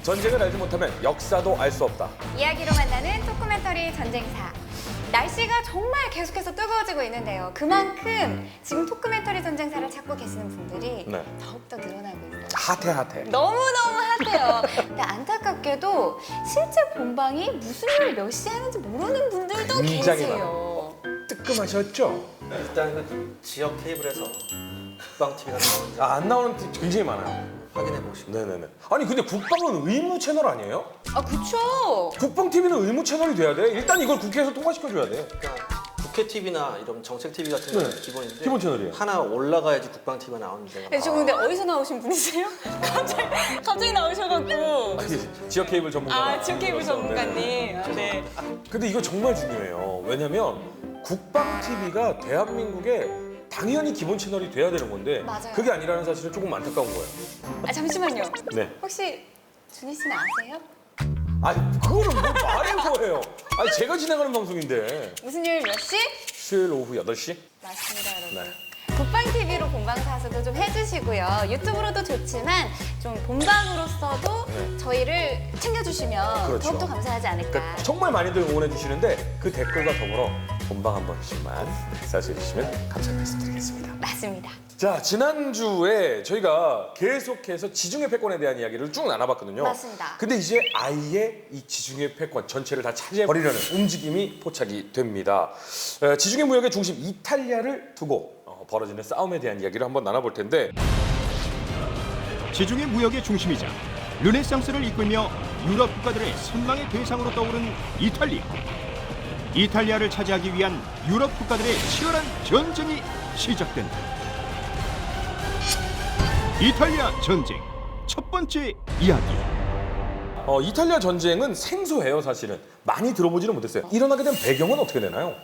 전쟁을 알지 못하면 역사도 알 수 없다. 이야기로 만나는 토크멘터리 전쟁사. 날씨가 정말 계속해서 뜨거워지고 있는데요. 그만큼 지금 토크멘터리 전쟁사를 찾고 계시는 분들이 네. 더욱더 늘어나고 있어요. 핫해. 너무너무 핫해요. 근데 안타깝게도 실제 본방이 무슨 일 몇 시에 하는지 모르는 분들도 굉장히 계세요. 뜨끔하셨죠? 일단 그 지역 케이블에서 국방 TV가 나오는지 안 나오는 팀 굉장히 많아요. 확인해 보시고. 네네네. 아니 근데 국방은 의무 채널 아니에요? 아, 그쵸. 국방 TV는 의무 채널이 돼야 돼. 일단 이걸 국회에서 통과시켜줘야 돼. 그러니까 국회 TV나 이런 정책 TV 같은 경우는 네. 기본인데 기본 채널이에요. 하나 올라가야지 국방 TV가 나오는 데가 네, 저 근데 어디서 나오신 분이세요? 갑자기 나오셔갖고. 지역 케이블 전문가. 아, 지역 케이블 전문가님. 아, 네. 근데 이거 정말 중요해요. 왜냐면 국방 TV가 대한민국의 당연히 기본 채널이 돼야 되는 건데 맞아요. 그게 아니라는 사실은 조금 안타까운 거예요. 아, 잠시만요. 네. 혹시 준희 씨는 아세요? 아니 그거는 뭐 말해서 해요. 아니 제가 진행하는 방송인데 무슨 요일 몇 시? 수요일 오후 8시? 맞습니다, 여러분. 네. 국방TV로 본방사수도 좀 해주시고요. 유튜브로도 좋지만 좀 본방으로서도 네. 저희를 챙겨주시면 그렇죠. 더욱더 감사하지 않을까. 그러니까 정말 많이들 응원해 주시는데 그 댓글과 더불어 본방 한 번씩만 사수해 주시면 감사 말씀드리겠습니다. 맞습니다. 자, 지난주에 저희가 계속해서 지중해 패권에 대한 이야기를 쭉 나눠봤거든요. 맞습니다. 근데 이제 아예 이 지중해 패권 전체를 다 차지해버리려는 움직임이 포착이 됩니다. 지중해 무역의 중심 이탈리아를 두고 벌어지는 싸움에 대한 이야기를 한번 나눠볼 텐데 지중해 무역의 중심이자 르네상스를 이끌며 유럽 국가들의 선망의 대상으로 떠오른 이탈리아. 이탈리아를 차지하기 위한 유럽 국가들의 치열한 전쟁이 시작된다. 이탈리아 전쟁 첫 번째 이야기. 이탈리아 전쟁은 생소해요, 사실은. 많이 들어보지는 못했어요. 일어나게 된 배경은 어떻게 되나요?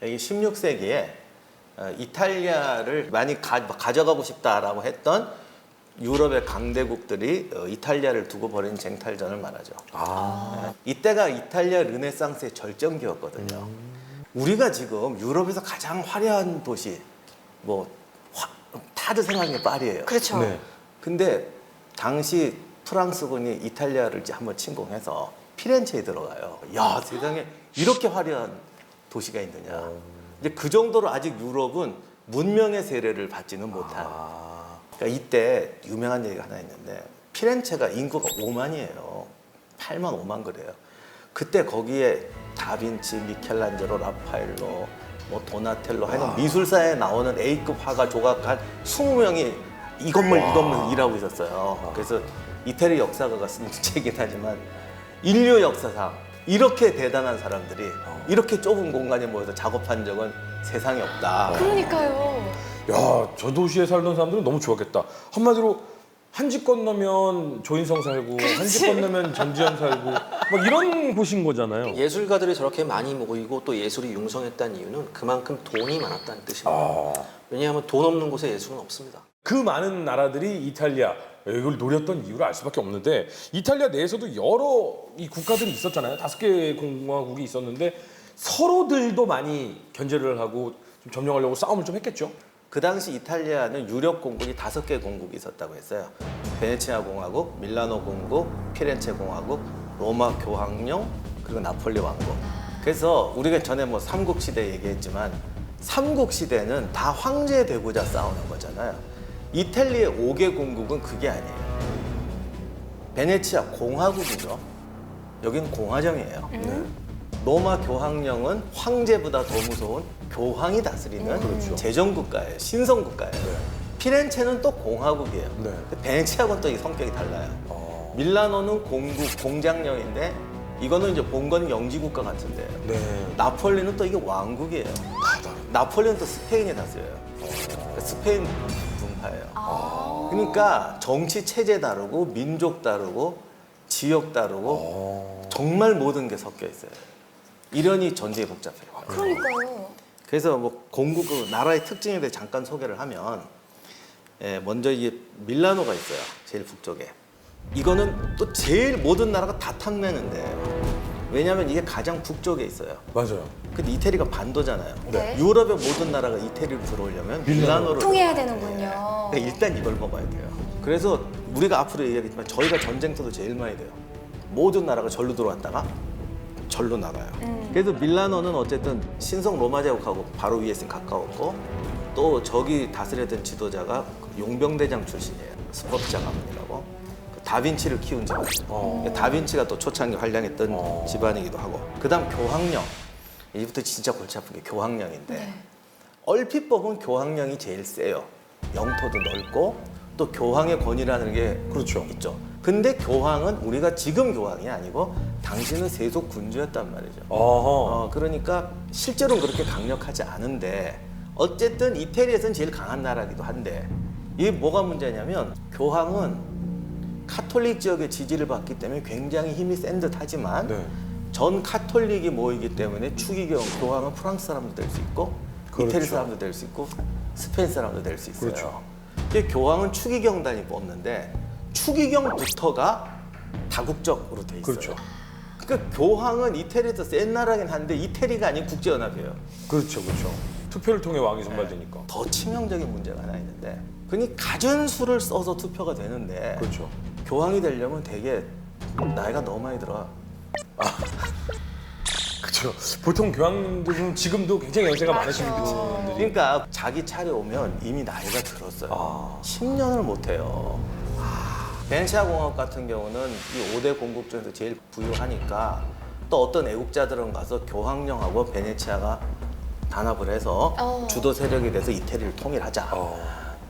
이 16세기에 이탈리아를 많이 가져가고 싶다라고 했던 유럽의 강대국들이 이탈리아를 두고 벌인 쟁탈전을 말하죠. 이때가 이탈리아 르네상스의 절정기였거든요. 우리가 지금 유럽에서 가장 화려한 도시, 다들 생각하는 게 파리예요. 그렇죠. 네. 근데 당시 프랑스군이 이탈리아를 이제 한번 침공해서 피렌체에 들어가요. 야, 세상에 이렇게 화려한 도시가 있느냐. 이제 그 정도로 아직 유럽은 문명의 세례를 받지는 못한. 그러니까 이때 유명한 얘기가 하나 있는데 피렌체가 인구가 5만이에요. 8만 5만 그래요. 그때 거기에 다빈치, 미켈란젤로, 라파엘로, 도나텔로 하여간 미술사에 나오는 A급 화가 조각한 20명이 이 건물 일하고 있었어요. 그래서 이태리 역사가가 쓴 책이긴 하지만 인류 역사상 이렇게 대단한 사람들이 이렇게 좁은 공간에 모여서 작업한 적은 세상에 없다. 그러니까요. 야, 저 도시에 살던 사람들은 너무 좋았겠다. 한마디로 한 집 건너면 조인성 살고 한 집 건너면 전지현 살고 막 이런 곳인 거잖아요. 예술가들이 저렇게 많이 모이고 또 예술이 융성했다는 이유는 그만큼 돈이 많았다는 뜻입니다. 왜냐하면 돈 없는 곳에 예술은 없습니다. 그 많은 나라들이 이탈리아 이걸 노렸던 이유를 알 수밖에 없는데 이탈리아 내에서도 여러 이 국가들이 있었잖아요. 5개 공화국이 있었는데 서로들도 많이 견제를 하고 좀 점령하려고 싸움을 좀 했겠죠. 그 당시 이탈리아는 유력 공국이 5개 공국이 있었다고 했어요. 베네치아 공화국, 밀라노 공국, 피렌체 공화국, 로마 교황령, 그리고 나폴리 왕국. 그래서 우리가 전에 삼국시대 얘기했지만 삼국시대는 다 황제 되고자 싸우는 거잖아요. 이탈리아의 5개 공국은 그게 아니에요. 베네치아 공화국이죠. 여긴 공화정이에요. 로마 교황령은 황제보다 더 무서운 교황이 다스리는 제정국가예요. 신성국가예요. 피렌체는 또 공화국이에요. 네. 근데 베네치아하고는 또 이 성격이 달라요. 밀라노는 공국, 공장령인데 이거는 이제 봉건 영지국가 같은데요. 네. 나폴리는 또 이게 왕국이에요. 나폴리는 또 스페인에 다스려요. 그러니까 스페인 분파예요. 그러니까 정치 체제 다르고 민족 다르고 지역 다르고 정말 모든 게 섞여 있어요. 이러니 전쟁이 복잡해요. 그러니까요. 그래서 공국 나라의 특징에 대해 잠깐 소개를 하면 먼저 이게 밀라노가 있어요. 제일 북쪽에. 이거는 또 제일 모든 나라가 다 탐내는데 왜냐하면 이게 가장 북쪽에 있어요. 맞아요. 근데 이태리가 반도잖아요. 네. 유럽의 모든 나라가 이태리로 들어오려면 밀라노를 통해야 되는군요. 그러니까 일단 이걸 먹어야 돼요. 그래서 우리가 앞으로 얘기하겠지만 저희가 전쟁터도 제일 많이 돼요. 모든 나라가 절로 들어왔다가 절로 나가요. 그래서 밀라노는 어쨌든 신성 로마 제국하고 바로 위에 있으니 가까웠고 또 저기 다스렸던 지도자가 용병대장 출신이에요. 스포르자 가문이라고. 그 다빈치를 키운 집안. 다빈치가 또 초창기 활량했던 집안이기도 하고. 그다음 교황령. 이제부터 진짜 골치 아픈 게 교황령인데 얼핏 보면 교황령이 제일 세요. 영토도 넓고 또 교황의 권위라는 게 그렇죠. 있죠. 근데 교황은 우리가 지금 교황이 아니고 당시는 세속 군주였단 말이죠. 그러니까 실제로는 그렇게 강력하지 않은데 어쨌든 이태리에서는 제일 강한 나라기도 한데 이게 뭐가 문제냐면 교황은 카톨릭 지역의 지지를 받기 때문에 굉장히 힘이 센 듯 하지만 네. 전 카톨릭이 모이기 때문에 추기경 교황은 프랑스 사람도 될 수 있고 그렇죠. 이태리 사람도 될 수 있고 스페인 사람도 될 수 있어요. 그렇죠. 이게 교황은 추기경단이 뽑는데 추기경부터가 다국적으로 돼 있어요. 그렇죠. 그러니까 교황은 이태리에서 센 나라긴 한데 이태리가 아닌 국제연합이에요. 그렇죠, 그렇죠. 투표를 통해 왕이 선발되니까. 더 치명적인 문제가 하나 있는데 그니 가진 수를 써서 투표가 되는데 그렇죠. 교황이 되려면 되게 나이가 너무 많이 들어. 그렇죠. 보통 교황들은 지금도 굉장히 연세가 많으신 맞아. 분들이. 그러니까 자기 차례 오면 이미 나이가 들었어요. 10년을 못 해요. 베네치아 공화국 같은 경우는 이 5대 공국 중에서 제일 부유하니까 또 어떤 애국자들은 가서 교황령하고 베네치아가 단합을 해서 주도 세력이 돼서 이태리를 통일하자.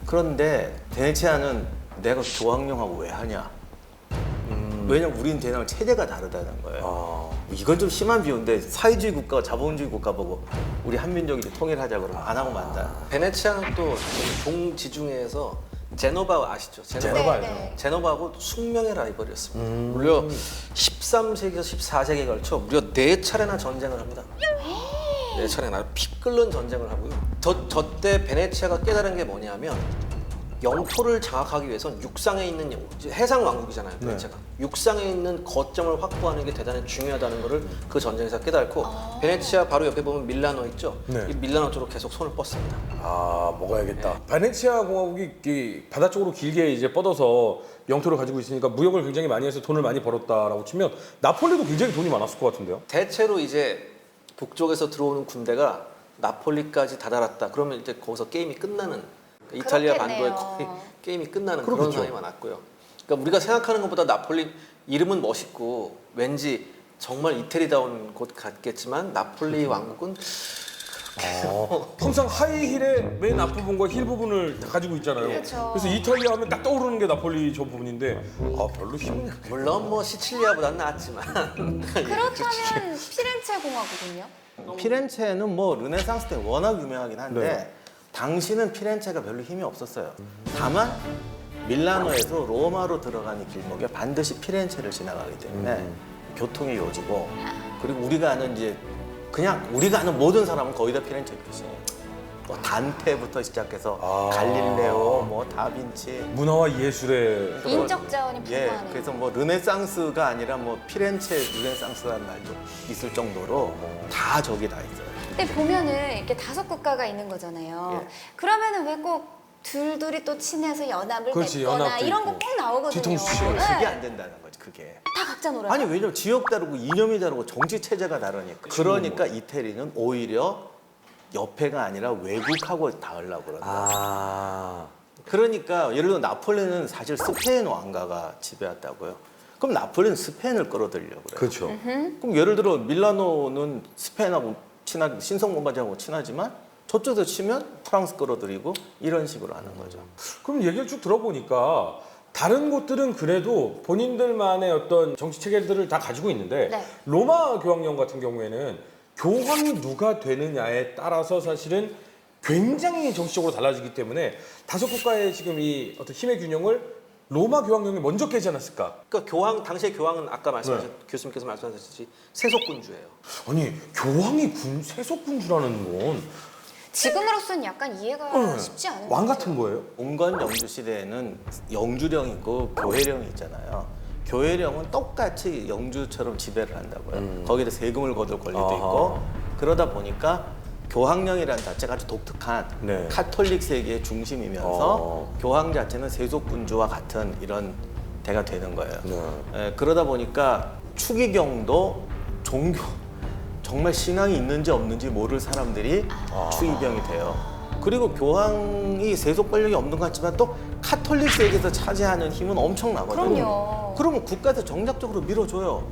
그런데 베네치아는 내가 교황령하고 왜 하냐? 왜냐면 우린 대나면 체제가 다르다는 거예요. 이건 좀 심한 비유인데 사회주의 국가와 자본주의 국가 보고 우리 한민족이 통일하자 그러면 안 하고 만다. 베네치아는 또 동지중해에서 제노바 아시죠? 제노바 알죠. 네. 제노바하고 숙명의 라이벌이었습니다. 무려 13세기에서 14세기에 걸쳐 무려 4차례나 전쟁을 합니다. 4차례나 피 끓는 전쟁을 하고요. 저때 베네치아가 깨달은 게 뭐냐면 영토를 장악하기 위해선 육상에 있는 해상 왕국이잖아요. 베네치아가. 육상에 있는 거점을 확보하는 게 대단히 중요하다는 것을 그 전쟁에서 깨달고 베네치아 바로 옆에 보면 밀라노 있죠? 네. 이 밀라노 쪽으로 계속 손을 뻗습니다. 먹어야겠다. 베네치아 공화국이 이 바다 쪽으로 길게 이제 뻗어서 영토를 가지고 있으니까 무역을 굉장히 많이 해서 돈을 많이 벌었다라고 치면 나폴리도 굉장히 돈이 많았을 것 같은데요. 대체로 이제 북쪽에서 들어오는 군대가 나폴리까지 다다랐다. 그러면 이제 거기서 게임이 끝나는 이탈리아 반도에 그렇겠네요. 거의 게임이 끝나는 그렇겠죠. 그런 상황이 많았고요. 그러니까 우리가 생각하는 것보다 나폴리 이름은 멋있고 왠지 정말 이태리다운 곳 같겠지만 나폴리 왕국은 항상 하이힐의 맨 앞부분과 힐 부분을 다 가지고 있잖아요. 그렇죠. 그래서 이탈리아 하면 딱 떠오르는 게 나폴리 저 부분인데 별로 힘은 물론 뭐 시칠리아보다는 낫지만 그렇다면 피렌체 공화국은요? 피렌체는 뭐 르네상스 때 워낙 유명하긴 한데 네. 당시는 피렌체가 별로 힘이 없었어요. 다만 밀라노에서 로마로 들어가는 길목에 반드시 피렌체를 지나가기 때문에 교통이 요지고 그리고 우리가 아는 이제 그냥 우리가 아는 모든 사람은 거의 다 피렌체 출신이에요. 뭐 단테부터 시작해서 갈릴레오, 뭐 다빈치. 문화와 예술의 인적 자원이 예, 풍부하네요. 그래서 뭐 르네상스가 아니라 뭐 피렌체 르네상스라는 말도 있을 정도로 다 저기 다 있어요. 근데 보면은 이렇게 5국가가 있는 거잖아요. 예. 그러면은 왜 꼭 둘둘이 또 친해서 연합을 그렇지, 맺거나 연합도 이런 있고. 거 꼭 나오거든요. 뒤통수 치고. 네. 그게 안 된다는 거지, 그게. 다 각자 놀아요. 아니 왜냐면 지역 다르고 이념이 다르고 정치 체제가 다르니까. 그러니까 이태리는 오히려 옆에가 아니라 외국하고 닿으려고 그런다. 그러니까 예를 들어 나폴레옹은 사실 스페인 왕가가 지배했다고요. 그럼 나폴레옹은 스페인을 끌어들이려고 그래요. 그렇죠. 그럼 예를 들어 밀라노는 스페인하고 친하게 신성로마제하고 친하지만 저쪽에서 치면 프랑스 끌어들이고 이런 식으로 하는 거죠. 그럼 얘기를 쭉 들어보니까 다른 곳들은 그래도 본인들만의 어떤 정치 체계들을 다 가지고 있는데 네. 로마 교황령 같은 경우에는 교황이 누가 되느냐에 따라서 사실은 굉장히 정치적으로 달라지기 때문에 5국가의 지금 이 어떤 힘의 균형을 로마 교황령이 먼저 깨지 않았을까? 그러니까 당시의 교황은 아까 교수님께서 말씀하셨듯이 세속군주예요. 아니 교황이 세속군주라는 건 지금으로서는 약간 이해가 쉽지 않은 왕 것 같은 거예요? 온건 영주 시대에는 영주령 있고 교회령이 있잖아요. 교회령은 똑같이 영주처럼 지배를 한다고요. 거기다 세금을 거둘 권리도 있고 그러다 보니까 교황령이라는 자체가 아주 독특한 네. 카톨릭 세계의 중심이면서 교황 자체는 세속군주와 같은 이런 대가 되는 거예요. 네. 그러다 보니까 추기경도 종교 정말 신앙이 있는지 없는지 모를 사람들이 추기경이 돼요. 그리고 교황이 세속 권력이 없는 것 같지만 또 카톨릭 세계에서 차지하는 힘은 엄청나거든요. 그럼요. 그러면 국가에서 정략적으로 밀어줘요.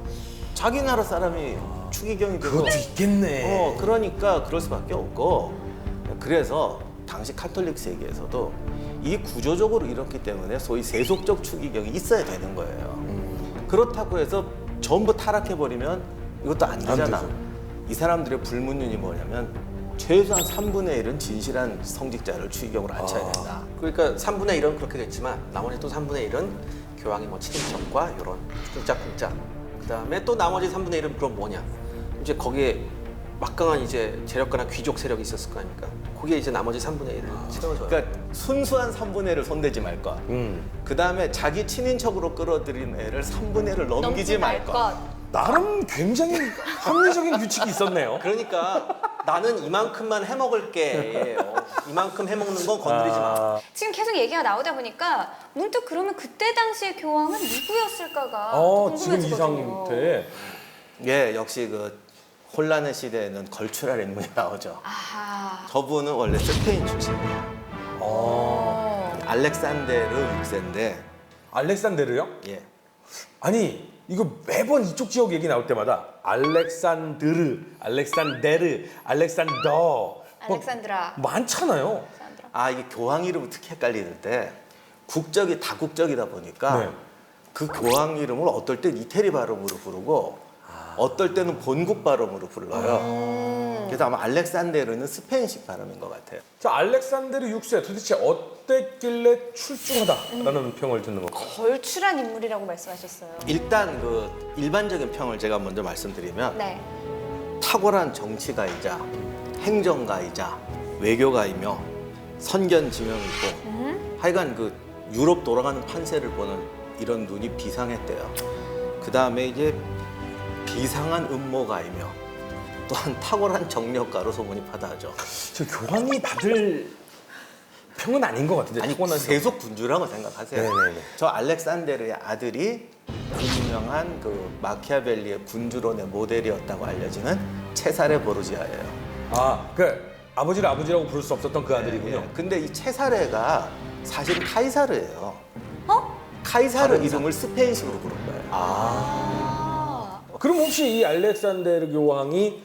자기 나라 사람이 추기경이 되고 그것도 있겠네. 그러니까 그럴 수밖에 없고 그래서 당시 카톨릭 세계에서도 이 구조적으로 이렇기 때문에 소위 세속적 추기경이 있어야 되는 거예요. 그렇다고 해서 전부 타락해버리면 이것도 안 되잖아. 되죠. 이 사람들의 불문율이 뭐냐면 최소한 3분의 1은 진실한 성직자를 추기경으로 앉혀야 된다. 그러니까 3분의 1은 그렇게 됐지만 나머지 또 3분의 1은 교황의 뭐 친인척과 이런 쿵짝쿵짝. 그다음에 또 나머지 3분의 1은 그럼 뭐냐? 이제 거기에 막강한 이제 재력가나 귀족 세력이 있었을 거 아닙니까? 거기에 이제 나머지 3분의 1을 채워줘요. 그러니까 순수한 3분의 1을 손대지 말 것. 그 다음에 자기 친인척으로 끌어들인 애를 3분의 1을 넘기지 말 것. 나름 굉장히 합리적인 규칙이 있었네요. 그러니까 나는 이만큼만 해먹을게. 이만큼 해먹는 건 건드리지 마. 지금 계속 얘기가 나오다 보니까 문득 그러면 그때 당시의 교황은 누구였을까가 또 지금 이 궁금해지거든요. 상태에 예, 역시 그 혼란의 시대에는 걸출할 인물이 나오죠. 아하. 저분은 원래 스페인 출신이에요. 알렉산데르 6세인데, 알렉산데르요? 예. 아니 이거 매번 이쪽 지역 얘기 나올 때마다 알렉산드르, 알렉산데르, 알렉산더 알렉산드라. 많잖아요. 아, 이게 교황 이름을 특히 헷갈리는데, 국적이 다국적이다 보니까 네. 그 교황 이름을 어떨 땐 이태리 발음으로 부르고, 어떨 때는 본국 발음으로 불러요. 그래서 아마 알렉산데르는 스페인식 발음인 것 같아요. 자, 알렉산데르 6세 도대체 어땠길래 출중하다라는 평을 듣는 겁니다. 걸출한 인물이라고 말씀하셨어요. 일단 그 일반적인 평을 제가 먼저 말씀드리면, 네. 탁월한 정치가이자 행정가이자 외교가이며 선견지명이 있고 하여간 그 유럽 돌아가는 판세를 보는 이런 눈이 비상했대요. 그 다음에 이제 비상한 음모가이며 또한 탁월한 정력가로 소문이 파다하죠. 저 교황이 받을 평은 아닌 것 같은데. 아니 타고난 세속 군주라고 생각하세요. 네네네. 저 알렉산데르의 아들이 그 유명한 그 마키아벨리의 군주론의 모델이었다고 알려지는 체사레 보르지아예요. 그 아버지를 아버지라고 부를 수 없었던 그 아들이군요. 예. 근데 이 체사레가 사실 카이사르예요. 어? 카이사르 이름을 스페인식으로 부른 거예요. 아. 그럼 혹시 이 알렉산데르 교황이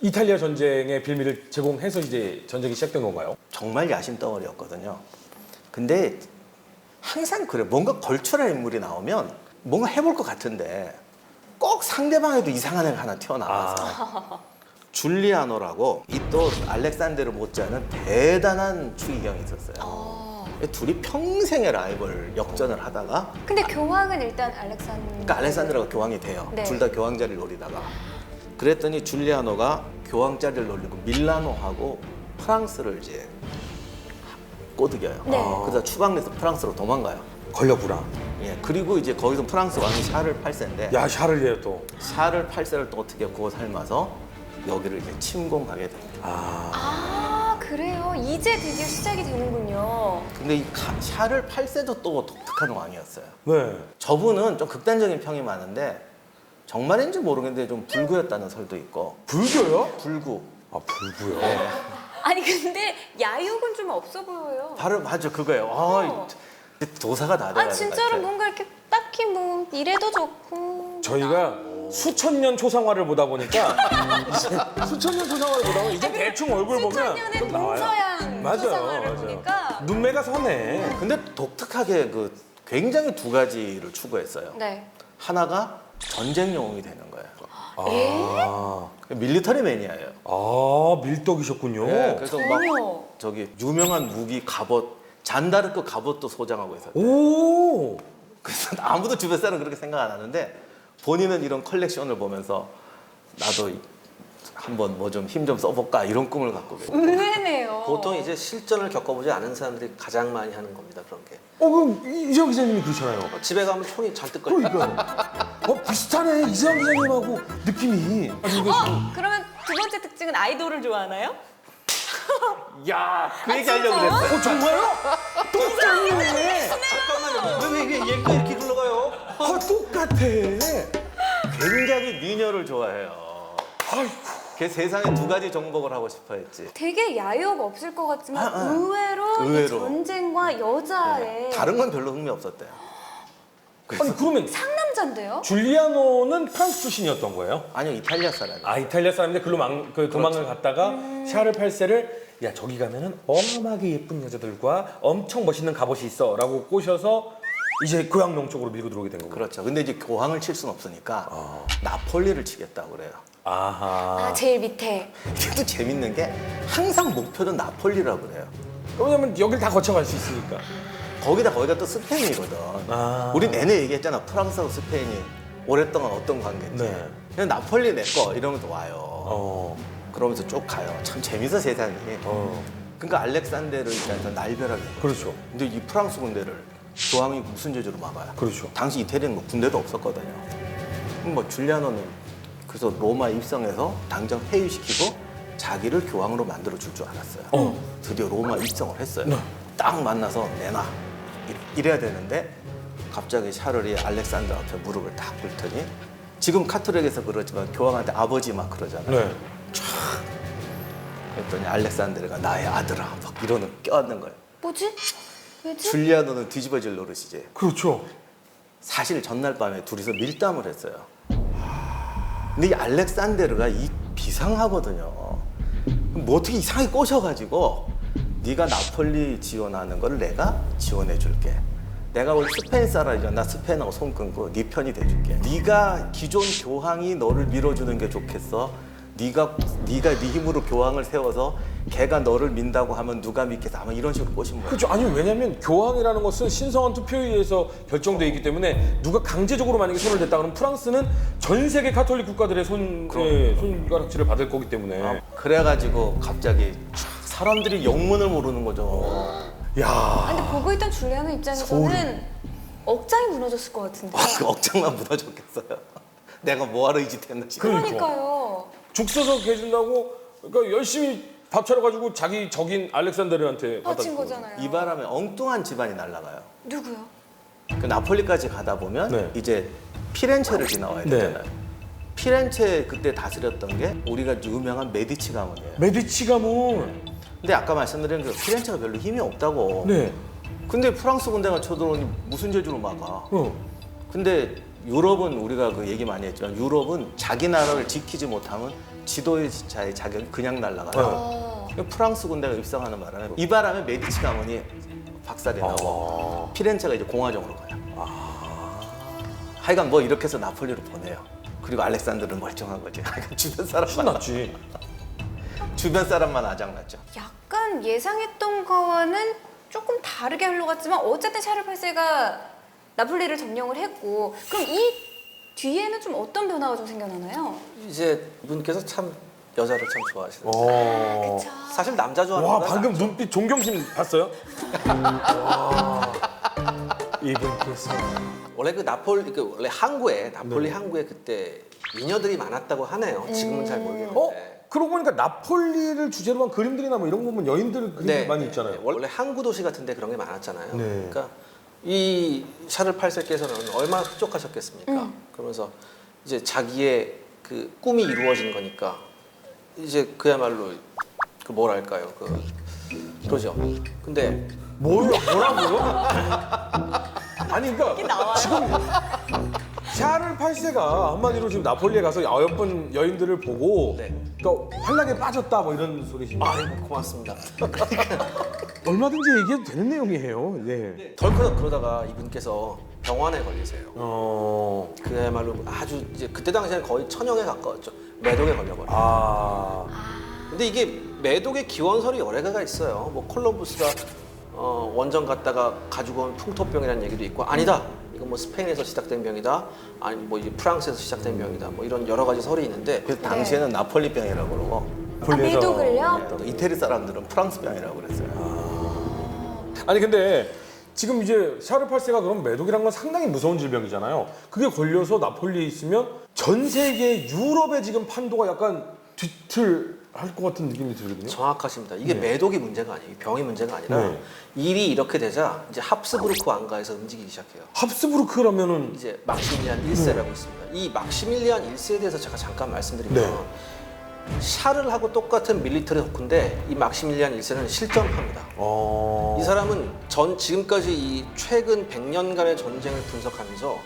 이탈리아 전쟁의 빌미를 제공해서 이제 전쟁이 시작된 건가요? 정말 야심 덩어리였거든요. 근데 항상 그래. 뭔가 걸출한 인물이 나오면 뭔가 해볼 것 같은데 꼭 상대방에도 이상한 애가 하나 튀어나와서 줄리아노라고 이 또 알렉산데르 못지않은 대단한 추기경이 있었어요. 둘이 평생의 라이벌 역전을 하다가 근데 교황은 일단 알렉산드라. 그러니까 알렉산드라가 교황이 돼요. 네. 둘 다 교황 자리를 노리다가 그랬더니 줄리아노가 교황 자리를 노리고 밀라노하고 프랑스를 이제 꼬드겨요. 네. 그래서 추방돼서 프랑스로 도망가요. 걸렸구나. 예, 그리고 이제 거기서 프랑스 왕이 샤를 8세인데 야, 샤를리에 또. 샤를 8세를 또 어떻게 구워 삶아서 여기를 이제 침공하게 됩니다. 아, 그래요. 이제 드디어 시작이 되는군요. 근데 이 샤를 8세도 또 독특한 왕이었어요. 네. 저분은 좀 극단적인 평이 많은데 정말인지 모르겠는데 좀 불구였다는 설도 있고. 불교요? 불구. 아, 불구요? 아니 근데 야욕은 좀 없어 보여요. 바로 맞아 그거예요. 아, 도사가 다 돼가는 아 진짜로 것 같아요. 뭔가 이렇게 딱히 뭐 이래도 좋고. 저희가 수천 년 초상화를 보다 보니까 이제 수천 년 초상화를 보다 보면 이제 대충 얼굴 보면 수천 년의 좀 나와요. 동서양 맞아요, 초상화를 맞아요. 보니까. 눈매가 선해. 근데 독특하게 그 굉장히 두 가지를 추구했어요. 네. 하나가 전쟁 영웅이 되는 거예요. 아, 밀리터리 매니아예요. 밀떡이셨군요. 네, 그래서 막 전혀. 저기 유명한 무기 갑옷 잔다르크 갑옷도 소장하고 있어요. 오, 그래서 아무도 주변 사람 그렇게 생각 안 하는데 본인은 이런 컬렉션을 보면서 나도 한번 뭐 좀 힘 좀 써볼까 이런 꿈을 갖고 계세요. 의외네요. 보통 이제 실전을 겪어보지 않은 사람들이 가장 많이 하는 겁니다. 그런 게. 그럼 이재영 기자님이 그러잖아요. 집에 가면 총이 잔뜩 걸려. 그러니까. 비슷하네. 이재영 기자님하고 느낌이. 아니, 이거 그러면 두 번째 특징은 아이돌을 좋아하나요? 야, 그 얘기 하려고 그랬어. 정말요? 똑같네. 잠깐만요. 왜 얘가 이렇게 흘러가요? 똑같아. 굉장히 미녀를 좋아해요. 아이고. 걔 세상에 두 가지 정복을 하고 싶어 했지. 되게 야유가 없을 것 같지만 아. 의외로, 이 의외로. 전쟁과 여자의 다른 건 별로 흥미 없었대요. 아니 그러면 상남자인데요? 줄리아노는 프랑스 출신이었던 거예요? 아니요, 이탈리아 사람이에요. 아 이탈리아 사람인데 글로 도망을 갔다가 샤를 8세를 야 저기 가면은 어마어마하게 예쁜 여자들과 엄청 멋있는 갑옷이 있어라고 꼬셔서 이제 교황농 쪽으로 밀고 들어오게 된 거고. 그렇죠. 근데 이제 교황을 칠 수는 없으니까 나폴리를 치겠다고 그래요. 아하. 아, 제일 밑에. 근데 재밌는 게 항상 목표는 나폴리라고 그래요. 왜냐면 여길 다 거쳐갈 수 있으니까. 거기가 또 스페인이거든. 아. 우리 내내 얘기했잖아. 프랑스하고 스페인이 오랫동안 어떤 관계인지. 네. 그냥 나폴리 내 거 이러면서 와요. 어. 그러면서 쭉 가요. 참 재밌어 세상이. 그러니까 알렉산데르를 일단 날벼락이에요. 그렇죠. 근데 이 프랑스 군대를 교황이 무슨 죄로 막아요? 그렇죠. 당시 이태리는 뭐 군대도 없었거든요. 그럼 뭐 줄리아노는 그래서 로마 입성해서 당장 폐위시키고 자기를 교황으로 만들어 줄 줄 알았어요. 드디어 로마 입성을 했어요. 네. 딱 만나서 내놔 이래야 되는데 갑자기 샤를이 알렉산더 앞에 무릎을 딱 꿇더니 지금 카톨릭에서 그러지만 교황한테 아버지 막 그러잖아요. 네. 그랬더니 알렉산더가 나의 아들아 막 이러는 껴안는 거예요. 뭐지? 왜지? 줄리아노는 뒤집어질 노릇이지. 그렇죠. 사실 전날 밤에 둘이서 밀담을 했어요. 근데 이 알렉산데르가 이 비상하거든요. 뭐 어떻게 이상하게 꼬셔가지고 네가 나폴리 지원하는 걸 내가 지원해 줄게. 내가 원래 스페인 사람이잖아. 나 스페인하고 손 끊고 네 편이 돼줄게. 네가 기존 교황이 너를 밀어주는 게 좋겠어. 네가 네 힘으로 교황을 세워서 걔가 너를 민다고 하면 누가 믿겠어? 아마 이런 식으로 꼬신 거예요. 그렇죠. 아니 왜냐면 교황이라는 것은 신성한 투표에 의해서 결정돼 있기 때문에 누가 강제적으로 만약에 손을 댔다 그러면 프랑스는 전 세계 카톨릭 국가들의 손가락질을 받을 거기 때문에. 그래가지고 갑자기 사람들이 영문을 모르는 거죠. 야. 근데 보고 있던 줄리아노 입장에서는 억장이 무너졌을 것 같은데. 그 억장만 무너졌겠어요. 내가 뭐하러 이 짓 했나 싶어. 그러니까요. 죽 써서 해준다고 그러니까 열심히 밥 차려가지고 자기 적인 알렉산더르한테 바친 거잖아요. 이 바람에 엉뚱한 집안이 날아가요. 누구요? 그 나폴리까지 가다 보면 네. 이제 피렌체를 지나와야 네. 되잖아요. 피렌체 그때 다스렸던 게 우리가 유명한 메디치 가문이에요. 메디치 가문. 근데 아까 말씀드린 그 피렌체가 별로 힘이 없다고. 네. 근데 프랑스 군대가 쳐들어오니 무슨 재주로 막아. 근데 유럽은 우리가 그 얘기 많이 했지만 유럽은 자기 나라를 지키지 못하면 지도자의 자격이 그냥 날아가요. 프랑스 군대가 입성하는 바람에 이 바람에 메디치 가문이 박살이 나고 피렌체가 이제 공화정으로 가요. 하여간 뭐 이렇게 해서 나폴리로 보내요. 그리고 알렉산더는 멀쩡한 거지. 주변 사람만 신났지. 주변 사람만 아작났죠. 약간 예상했던 거와는 조금 다르게 흘러갔지만 어쨌든 샤를 8세가 나폴리를 점령을 했고 그럼 이 뒤에는 좀 어떤 변화가 좀 생겨나나요? 이제 이분께서 참 여자를 참 좋아하시는. 그쵸. 사실 남자 좋아하는 와 건 방금 눈빛 존경심 봤어요? 와. 이분께서. 원래 원래 항구에 나폴리 항구에 그때 미녀들이 많았다고 하네요. 지금은 잘 모르겠는데. 그러고 보니까 나폴리를 주제로 한 그림들이나 뭐 이런 거 보면 여인들 그림들 많이 있잖아요. 원래 항구 도시 같은데 그런 게 많았잖아요. 네. 그러니까 이 샤를 8세께서는 얼마나 흡족하셨겠습니까? 그러면서 이제 자기의 그 꿈이 이루어진 거니까 이제 그야말로 그 뭐랄까요, 그러죠. 근데 뭐라고요? 아니 그러니까 지금 샤를 8세가 한마디로 지금 나폴리에 가서 9번 여인들을 보고 네. 그러니까 환락에 빠졌다 뭐 이런 소리십니까? 아이고 고맙습니다. 얼마든지 얘기해도 되는 내용이에요. 네. 덜커덕 그러다가 이분께서 병원에 걸리세요. 그야말로 아주 이제 그때 당시에는 거의 천형에 가까웠죠. 매독에 걸려버려요. 근데 이게 매독의 기원설이 여러 개가 있어요. 뭐 콜럼부스가 원정 갔다가 가지고 온 풍토병이라는 얘기도 있고 아니다. 이건 뭐 스페인에서 시작된 병이다. 아니 뭐 이제 프랑스에서 시작된 병이다. 뭐 이런 여러 가지 설이 있는데 그래서 당시에는 나폴리병이라고 그러고 매독을요? 또 이태리 사람들은 프랑스병이라고 그랬어요. 아니 근데 지금 이제 샤를 8세가 그럼 매독이란 건 상당히 무서운 질병이잖아요. 그게 걸려서 나폴리에 있으면 전 세계 유럽의 지금 판도가 약간 뒤틀할 것 같은 느낌이 들거든요. 정확하십니다. 이게 네. 매독이 문제가 아니에요. 병이 문제가 아니라 네. 일이 이렇게 되자 이제 합스부르크 왕가에서 움직이기 시작해요. 합스부르크라면은 이제 막시밀리안 1세라고 있습니다. 이 막시밀리안 1세에 대해서 제가 잠깐 말씀드리면 네. 샤를하고 똑같은 밀리터리 덕후인데 이 막시밀리안 1세는 실전파입니다. 이 사람은 지금까지 이 최근 100년간의 전쟁을 분석하면서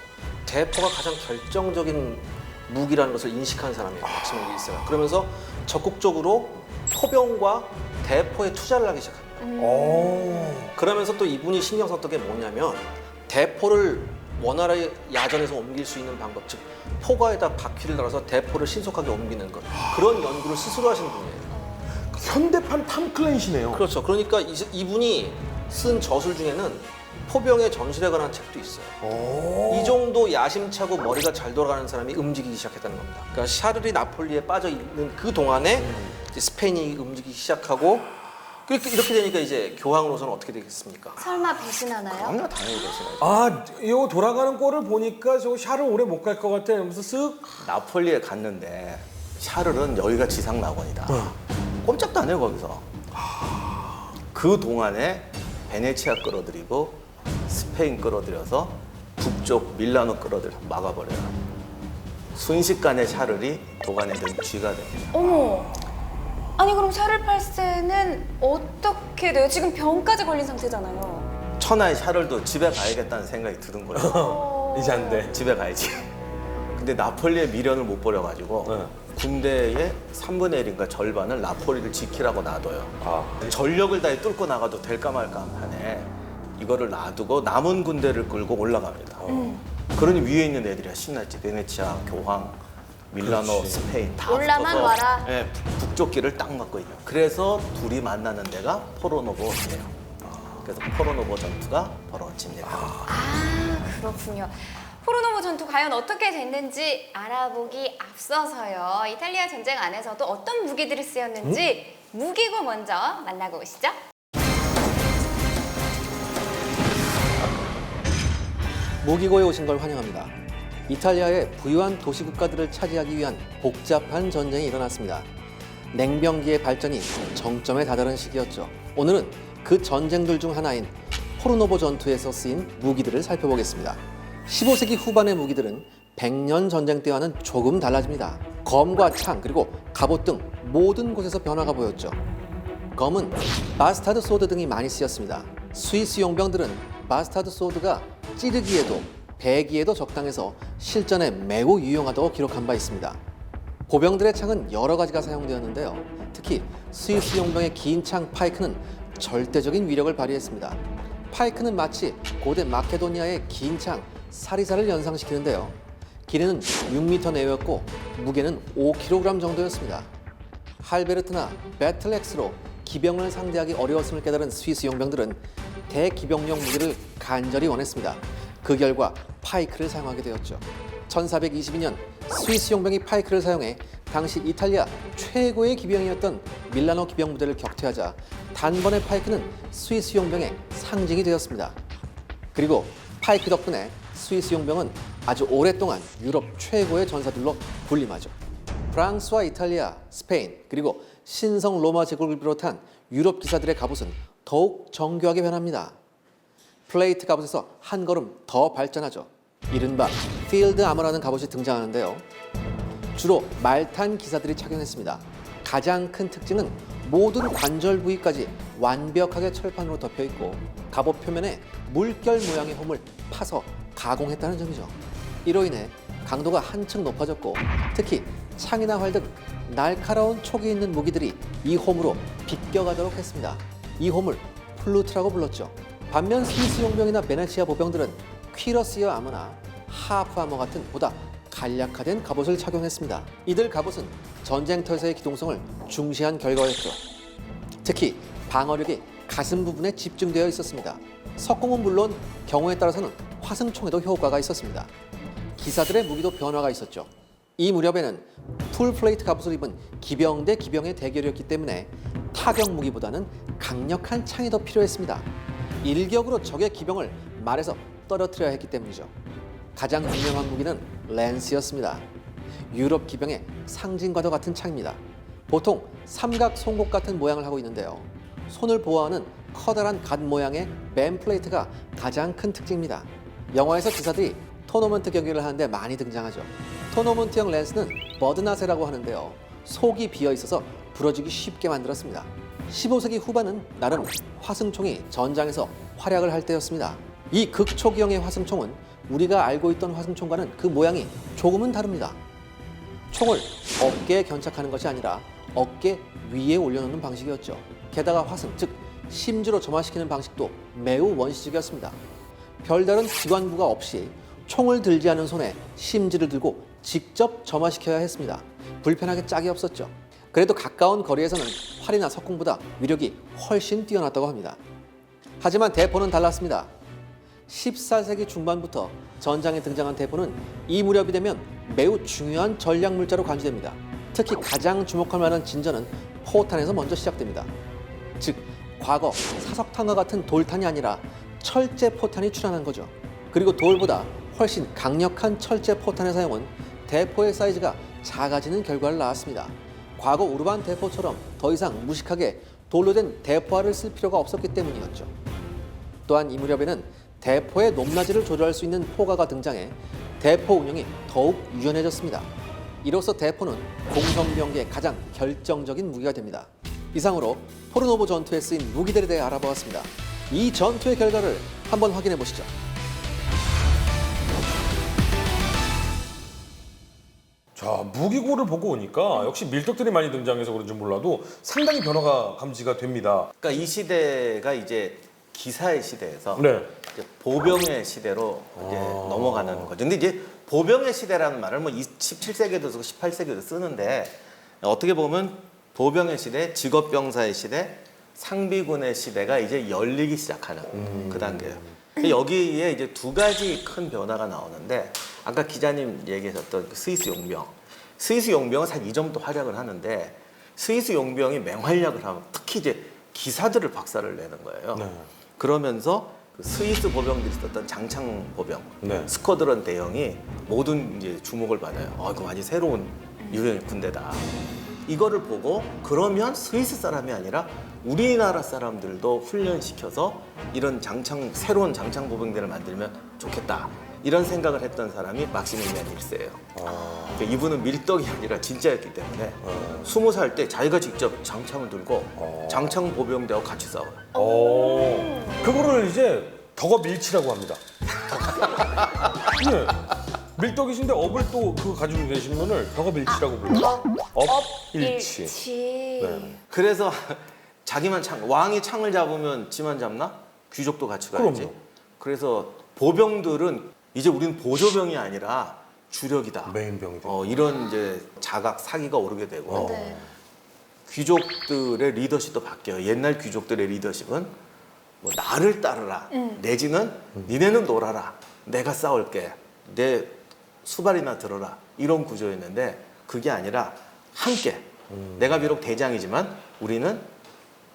대포가 가장 결정적인 무기라는 것을 인식한 사람이에요. 막시밀리안 1세가. 그러면서 적극적으로 포병과 대포에 투자를 하기 시작합니다. 그러면서 또 이분이 신경 썼던 게 뭐냐면 대포를 원활하게 야전에서 옮길 수 있는 방법, 즉 포가에다 바퀴를 달아서 대포를 신속하게 옮기는 것, 그런 연구를 스스로 하신 분이에요. 현대판 탐 클랜시네요. 그렇죠. 그러니까 이분이 쓴 저술 중에는 포병의 전술에 관한 책도 있어요. 이 정도 야심차고 머리가 잘 돌아가는 사람이 움직이기 시작했다는 겁니다. 그러니까 샤를이 나폴리에 빠져 있는 그 동안에 이제 스페인이 움직이기 시작하고 이렇게 되니까 이제 교황으로서는 어떻게 되겠습니까? 설마 배신하나요? 그럼요, 당연히 되시나요? 아, 이 돌아가는 꼴을 보니까 저 샤를 오래 못 갈 것 같아. 이러면서 쓱. 나폴리에 갔는데 샤를은 여기가 지상 낙원이다. 꼼짝도 안 해요 거기서. 그 동안에 베네치아 끌어들이고 스페인 끌어들여서 북쪽 밀라노 끌어들여 막아버려요. 순식간에 샤를이 도간에 든 쥐가 됩니다. 어머. 아니 그럼 샤를 8세는 어떻게 돼요? 지금 병까지 걸린 상태잖아요. 천하의 샤를도 집에 가야겠다는 생각이 드는 거예요. 이제 안 돼. 집에 가야지. 근데 나폴리의 미련을 못 버려가지고 네. 군대의 3분의 1인가 절반을 나폴리를 지키라고 놔둬요. 아. 전력을 다해 뚫고 나가도 될까 말까 한 판에 이거를 놔두고 남은 군대를 끌고 올라갑니다. 그러니 위에 있는 애들이 신났지. 베네치아, 교황, 밀라노, 그렇지. 스페인 다 올라만 붙어서 와라. 예, 북쪽 길을 딱 막고 있죠. 그래서 둘이 만나는 데가 포로노보예요. 그래서 포로노보 전투가 벌어집니다. 아 그렇군요. 포르노보 전투 과연 어떻게 됐는지 알아보기 앞서서요. 이탈리아 전쟁 안에서도 어떤 무기들이 쓰였는지 무기고 먼저 만나고 오시죠. 무기고에 오신 걸 환영합니다. 이탈리아의 부유한 도시 국가들을 차지하기 위한 복잡한 전쟁이 일어났습니다. 냉병기의 발전이 정점에 다다른 시기였죠. 오늘은 그 전쟁들 중 하나인 포르노보 전투에서 쓰인 무기들을 살펴보겠습니다. 15세기 후반의 무기들은 100년 전쟁 때와는 조금 달라집니다. 검과 창 그리고 갑옷 등 모든 곳에서 변화가 보였죠. 검은 바스타드 소드 등이 많이 쓰였습니다. 스위스 용병들은 바스타드 소드가 찌르기에도 배기에도 적당해서 실전에 매우 유용하다고 기록한 바 있습니다. 보병들의 창은 여러 가지가 사용되었는데요. 특히 스위스 용병의 긴 창 파이크는 절대적인 위력을 발휘했습니다. 파이크는 마치 고대 마케도니아의 긴 창 사리사를 연상시키는데요. 길이는 6m 내외였고 무게는 5kg 정도였습니다. 할베르트나 배틀엑스로 기병을 상대하기 어려웠음을 깨달은 스위스 용병들은 대기병용 무기를 간절히 원했습니다. 그 결과 파이크를 사용하게 되었죠. 1422년 스위스 용병이 파이크를 사용해 당시 이탈리아 최고의 기병이었던 밀라노 기병 부대를 격퇴하자 단번에 파이크는 스위스 용병의 상징이 되었습니다. 그리고 파이크 덕분에 스위스 용병은 아주 오랫동안 유럽 최고의 전사들로 군림하죠. 프랑스와 이탈리아, 스페인, 그리고 신성 로마 제국을 비롯한 유럽 기사들의 갑옷은 더욱 정교하게 변합니다. 플레이트 갑옷에서 한 걸음 더 발전하죠. 이른바 필드 아머라는 갑옷이 등장하는데요. 주로 말탄 기사들이 착용했습니다. 가장 큰 특징은 모든 관절 부위까지 완벽하게 철판으로 덮여 있고 갑옷 표면에 물결 모양의 홈을 파서 가공했다는 점이죠. 이로 인해 강도가 한층 높아졌고 특히 창이나 활 등 날카로운 촉이 있는 무기들이 이 홈으로 비껴가도록 했습니다. 이 홈을 플루트라고 불렀죠. 반면 스위스 용병이나 베네치아 보병들은 퀴러스여 아머나 하프 아머 같은 보다 간략화된 갑옷을 착용했습니다. 이들 갑옷은 전쟁터에서의 기동성을 중시한 결과였죠. 특히 방어력이 가슴 부분에 집중되어 있었습니다. 석궁은 물론 경우에 따라서는 화승총에도 효과가 있었습니다. 기사들의 무기도 변화가 있었죠. 이 무렵에는 풀플레이트 갑옷을 입은 기병 대 기병의 대결이었기 때문에 타격 무기보다는 강력한 창이 더 필요했습니다. 일격으로 적의 기병을 말에서 떨어뜨려야 했기 때문이죠. 가장 유명한 무기는 랜스였습니다. 유럽 기병의 상징과도 같은 창입니다. 보통 삼각 송곳 같은 모양을 하고 있는데요. 손을 보호하는 커다란 갓 모양의 맨 플레이트가 가장 큰 특징입니다. 영화에서 기사들이 토너먼트 경기를 하는데 많이 등장하죠. 토너먼트형 렌스는 버드나세라고 하는데요. 속이 비어 있어서 부러지기 쉽게 만들었습니다. 15세기 후반은 나름 화승총이 전장에서 활약을 할 때였습니다. 이 극초기형의 화승총은 우리가 알고 있던 화승총과는 그 모양이 조금은 다릅니다. 총을 어깨에 견착하는 것이 아니라 어깨 위에 올려놓는 방식이었죠. 게다가 화승, 즉 심지로 점화시키는 방식도 매우 원시적이었습니다. 별다른 기관부가 없이 총을 들지 않은 손에 심지를 들고 직접 점화시켜야 했습니다. 불편하게 짝이 없었죠. 그래도 가까운 거리에서는 활이나 석궁보다 위력이 훨씬 뛰어났다고 합니다. 하지만 대포는 달랐습니다. 14세기 중반부터 전장에 등장한 대포는 이 무렵이 되면 매우 중요한 전략 물자로 간주됩니다. 특히 가장 주목할 만한 진전은 포탄에서 먼저 시작됩니다. 즉, 과거 사석탄과 같은 돌탄이 아니라 철제 포탄이 출현한 거죠. 그리고 돌보다 훨씬 강력한 철제 포탄의 사용은 대포의 사이즈가 작아지는 결과를 낳았습니다. 과거 우르반 대포처럼 더 이상 무식하게 돌로 된 대포알을 쓸 필요가 없었기 때문이었죠. 또한 이 무렵에는 대포의 높낮이를 조절할 수 있는 포가가 등장해 대포 운용이 더욱 유연해졌습니다. 이로써 대포는 공성병기의 가장 결정적인 무기가 됩니다. 이상으로 포르노보 전투에 쓰인 무기들에 대해 알아보았습니다. 이 전투의 결과를 한번 확인해 보시죠. 자, 무기고를 보고 오니까 역시 밀떡들이 많이 등장해서 그런지 몰라도 상당히 변화가 감지가 됩니다. 그러니까 이 시대가 이제 기사의 시대에서 네. 이제 보병의 시대로 이제 넘어가는 거죠. 근데 이제 보병의 시대라는 말을 뭐 17세기에도 쓰고 18세기에도 쓰는데 어떻게 보면 보병의 시대, 직업병사의 시대, 상비군의 시대가 이제 열리기 시작하는 그 단계예요. 여기에 이제 두 가지 큰 변화가 나오는데 아까 기자님 얘기하셨던 그 스위스 용병. 스위스 용병은 사실 이전부터 활약을 하는데 스위스 용병이 맹활약을 하면 특히 이제 기사들을 박살을 내는 거예요. 네. 그러면서 그 스위스 보병들이 썼던 장창 보병, 네. 스쿼드런 대형이 모든 이제 주목을 받아요. 이거 완전 새로운 유형의 군대다. 이거를 보고 그러면 스위스 사람이 아니라 우리나라 사람들도 훈련시켜서 이런 새로운 장창 보병대를 만들면 좋겠다. 이런 생각을 했던 사람이 막시밀리안 1세예요. 그러니까 이분은 밀떡이 아니라 진짜였기 때문에 20살 때 자기가 직접 장창을 들고 장창 보병대하고 같이 싸워요. 그거를 이제 덕어 밀치라고 합니다. 네. 밀떡이신데 업을 또 그거 가지고 계신 분을 덕어 밀치라고 불러요. 업일치. 네. 그래서 자기만 왕이 창을 잡으면 지만 잡나? 귀족도 같이 가야지. 그럼요. 그래서 보병들은 이제 우리는 보조병이 아니라 주력이다. 메인병이다. 이런 이제 자각 사기가 오르게 되고 네. 귀족들의 리더십도 바뀌어요. 옛날 귀족들의 리더십은 뭐 나를 따르라. 내지는 니네는 놀아라. 내가 싸울게. 내 수발이나 들어라. 이런 구조였는데 그게 아니라 함께. 내가 비록 대장이지만 우리는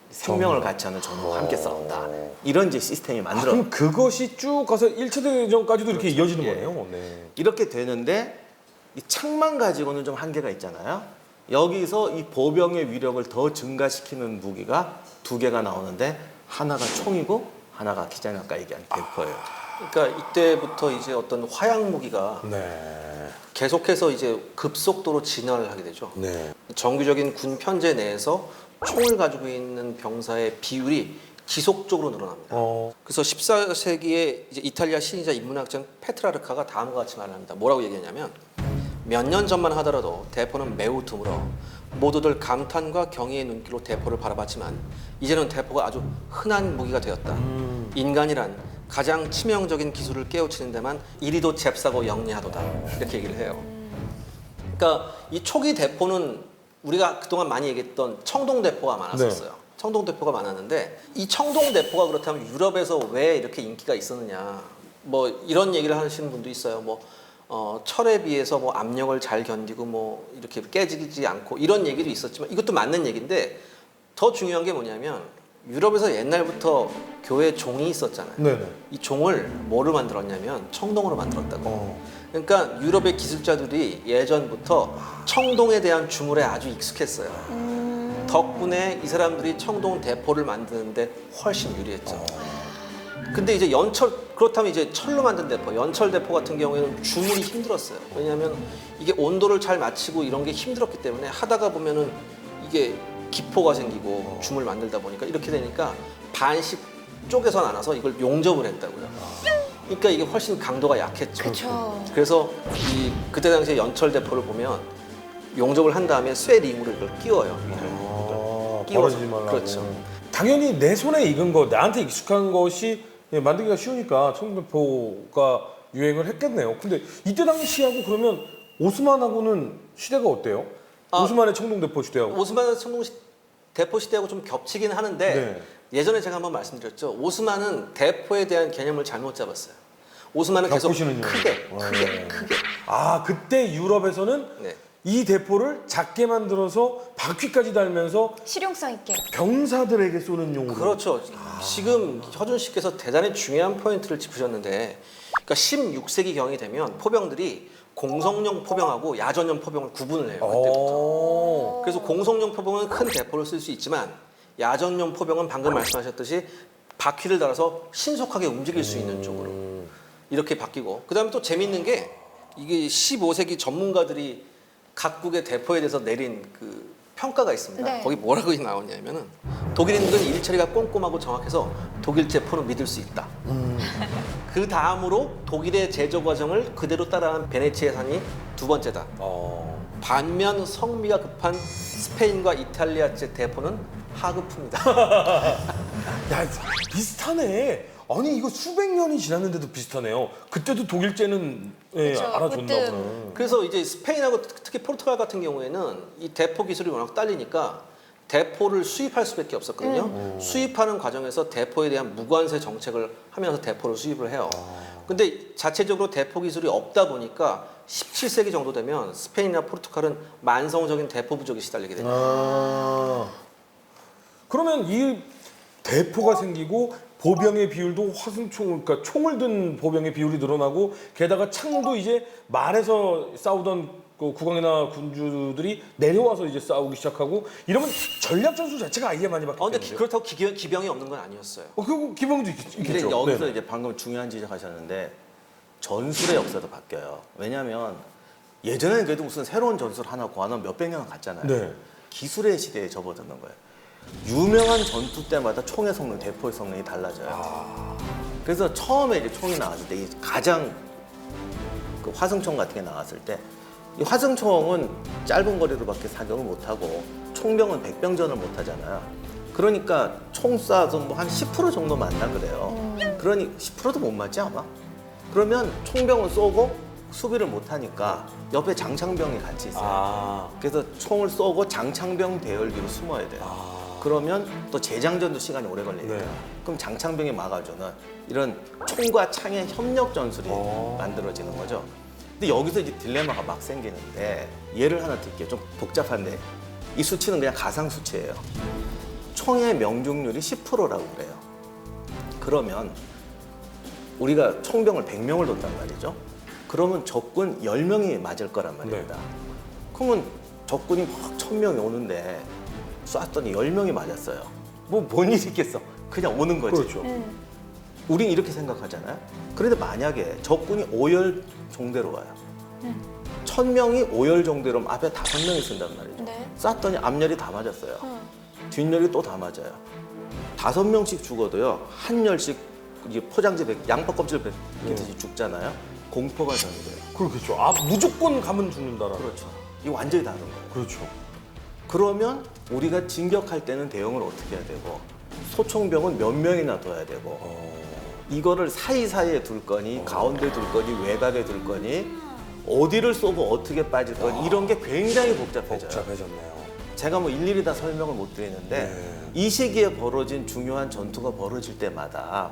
생명을 같이 하는 전우와 함께 싸운다. 이런 이제 시스템이 만들어. 그럼 그것이 쭉 가서 1차 대전까지도 이렇게 이어지는 예. 거네요. 네. 이렇게 되는데 이 창만 가지고는 좀 한계가 있잖아요. 여기서 이 보병의 위력을 더 증가시키는 무기가 두 개가 나오는데 하나가 총이고 하나가 기자님 아까 얘기한 대포예요. 그러니까 이때부터 이제 어떤 화약 무기가 네. 계속해서 이제 급속도로 진화를 하게 되죠. 네. 정규적인 군 편제 내에서 총을 가지고 있는 병사의 비율이 지속적으로 늘어납니다. 그래서 14세기에 이제 이탈리아 신의자 인문학자 페트라르카가 다음과 같이 말을 합니다. 뭐라고 얘기하냐면 몇 년 전만 하더라도 대포는 매우 드물어 모두들 감탄과 경의의 눈길로 대포를 바라봤지만 이제는 대포가 아주 흔한 무기가 되었다. 인간이란 가장 치명적인 기술을 깨우치는 데만 이리도 잽싸고 영리하도다. 이렇게 얘기를 해요. 그러니까 이 초기 대포는 우리가 그동안 많이 얘기했던 청동대포가 많았었어요. 네. 청동대포가 많았는데 이 청동대포가 그렇다면 유럽에서 왜 이렇게 인기가 있었느냐 뭐 이런 얘기를 하시는 분도 있어요. 뭐 철에 비해서 뭐 압력을 잘 견디고 뭐 이렇게 깨지지 않고 이런 얘기도 있었지만 이것도 맞는 얘기인데 더 중요한 게 뭐냐면 유럽에서 옛날부터 교회 종이 있었잖아요. 네네. 이 종을 뭐로 만들었냐면 청동으로 만들었다고. 그러니까 유럽의 기술자들이 예전부터 청동에 대한 주물에 아주 익숙했어요. 덕분에 이 사람들이 청동 대포를 만드는데 훨씬 유리했죠. 근데 이제 그렇다면 이제 철로 만든 대포, 연철 대포 같은 경우에는 주물이 힘들었어요. 왜냐하면 이게 온도를 잘 맞추고 이런 게 힘들었기 때문에 하다가 보면은 이게 기포가 생기고 줌을 만들다 보니까 이렇게 되니까 반씩 쪼개서 나눠서 이걸 용접을 했다고요. 그러니까 이게 훨씬 강도가 약했죠. 그쵸. 그래서 그때 당시에 연철 대포를 보면 용접을 한 다음에 쇠링으로 이걸 끼워요. 끼워서. 벌어지지 말라고. 그렇죠. 당연히 내 손에 익은 거, 나한테 익숙한 것이 만들기가 쉬우니까 청동대포가 유행을 했겠네요. 근데 이때 당시하고 그러면 오스만하고는 시대가 어때요? 오스만의 청동대포 시대하고. 오스만의 청동 대포 시대하고 좀 겹치긴 하는데 네. 예전에 제가 한번 말씀드렸죠. 오스만은 대포에 대한 개념을 잘못 잡았어요. 오스만은 계속 벽보시는요. 크게. 아, 그때 유럽에서는 네. 이 대포를 작게 만들어서 바퀴까지 달면서 실용성 있게. 병사들에게 쏘는 용으로. 그렇죠. 지금 허준 씨께서 대단히 중요한 포인트를 짚으셨는데, 그러니까 16세기 경이 되면 포병들이 공성용 포병하고 야전용 포병을 구분을 해요. 그때부터. 그래서 공성용 포병은 큰 대포를 쓸 수 있지만 야전용 포병은 방금 말씀하셨듯이 바퀴를 달아서 신속하게 움직일 수 있는 쪽으로 이렇게 바뀌고, 그다음에 또 재밌는 게 이게 15세기 전문가들이 각국의 대포에 대해서 내린 그 평가가 있습니다. 네. 거기 뭐라고 나오냐면은 독일인들은 일처리가 꼼꼼하고 정확해서 독일 대포는 믿을 수 있다. 그 다음으로 독일의 제조 과정을 그대로 따라한 베네치아산이 두 번째다. 반면 성미가 급한 스페인과 이탈리아제 대포는 하급품이다. 야, 비슷하네. 아니 이거 수백 년이 지났는데도 비슷하네요. 그때도 독일제는 그쵸, 알아줬나 그때 보네. 그래서 이제 스페인하고 특히 포르투갈 같은 경우에는 이 대포 기술이 워낙 딸리니까 대포를 수입할 수밖에 없었거든요. 수입하는 과정에서 대포에 대한 무관세 정책을 하면서 대포를 수입을 해요. 근데 자체적으로 대포 기술이 없다 보니까 17세기 정도 되면 스페인이나 포르투갈은 만성적인 대포 부족에 시달리게 됩니다. 그러면 이 대포가 생기고 보병의 비율도 화승총, 그러니까 총을 든 보병의 비율이 늘어나고 게다가 창도 이제 말에서 싸우던 그 국왕이나 군주들이 내려와서 이제 싸우기 시작하고 이러면 전략 전술 자체가 아예 많이 근데 바뀌었는데요. 그렇다고 기병이 없는 건 아니었어요. 그 기병도 근데 있겠죠. 여기서 네. 이제 방금 중요한 지적하셨는데 전술의 역사도 바뀌어요. 왜냐하면 예전에는 그래도 무슨 새로운 전술 하나 구하면 몇백 년 갔잖아요. 네. 기술의 시대에 접어드는 거예요. 유명한 전투 때마다 총의 성능, 대포의 성능이 달라져요. 그래서 처음에 이제 총이 나왔을 때 이 가장 그 화승총 같은 게 나왔을 때 이 화승총은 짧은 거리로밖에 사격을 못하고 총병은 백병전을 못하잖아요. 그러니까 총 쏴서 뭐 한 10% 정도 맞나 그래요. 그러니 10%도 못 맞지 아마? 그러면 총병은 쏘고 수비를 못하니까 옆에 장창병이 같이 있어요. 그래서 총을 쏘고 장창병 대열기로 숨어야 돼요. 그러면 또 재장전도 시간이 오래 걸리니까 네. 그럼 장창병이 막아주는 이런 총과 창의 협력 전술이 만들어지는 거죠. 근데 여기서 이제 딜레마가 막 생기는데 예를 하나 들게요. 좀 복잡한데 이 수치는 그냥 가상 수치예요. 총의 명중률이 10%라고 그래요. 그러면 우리가 총병을 100명을 뒀단 말이죠. 그러면 적군 10명이 맞을 거란 말입니다. 네. 그러면 적군이 막 1000명이 오는데 쐈더니 10명이 맞았어요. 뭔 일이 있겠어. 그냥 오는 거지. 그렇죠. 우린 이렇게 생각하잖아요. 그런데 만약에 적군이 5열 종대로 와요. 1000명이 5열 종대로면 앞에 5명이 쓴단 말이죠. 네. 쐈더니 앞열이 다 맞았어요. 뒷열이 또 다 맞아요. 5명씩 죽어도요. 한 열씩 이게 포장지 양파 껍질 벗기듯이 죽잖아요. 공포가 저는 거예요. 그렇겠죠. 아, 무조건 가면 죽는다라는. 그렇죠. 이거 완전히 다른 거예요. 그렇죠. 그러면 우리가 진격할 때는 대응을 어떻게 해야 되고 소총병은 몇 명이나 둬야 되고 이거를 사이사이에 둘 거니 가운데 둘 거니 외곽에 둘 거니 어디를 쏘고 어떻게 빠질 거니 이런 게 굉장히 복잡해져요. 복잡해졌네요. 제가 뭐 일일이 다 설명을 못 드리는데 이 시기에 벌어진 중요한 전투가 벌어질 때마다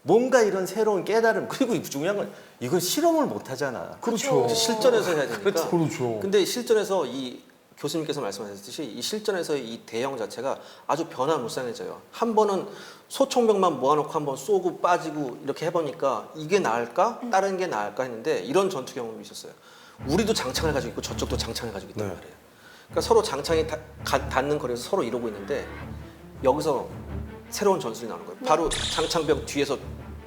뭔가 이런 새로운 깨달음 그리고 중요한 건 이건 실험을 못 하잖아. 그렇죠. 실전에서 해야 되니까. 그렇죠. 근데 실전에서 이 교수님께서 말씀하셨듯이 이 실전에서 이 대형 자체가 아주 변화무쌍해져요. 한 번은 소총병만 모아놓고 한번 쏘고 빠지고 이렇게 해보니까 이게 나을까? 다른 게 나을까 했는데 이런 전투 경험이 있었어요. 우리도 장창을 가지고 있고 저쪽도 장창을 가지고 있단 네. 말이에요. 그러니까 서로 장창이 닿는 거리에서 서로 이러고 있는데 여기서 새로운 전술이 나오는 거예요. 바로 장창병 뒤에서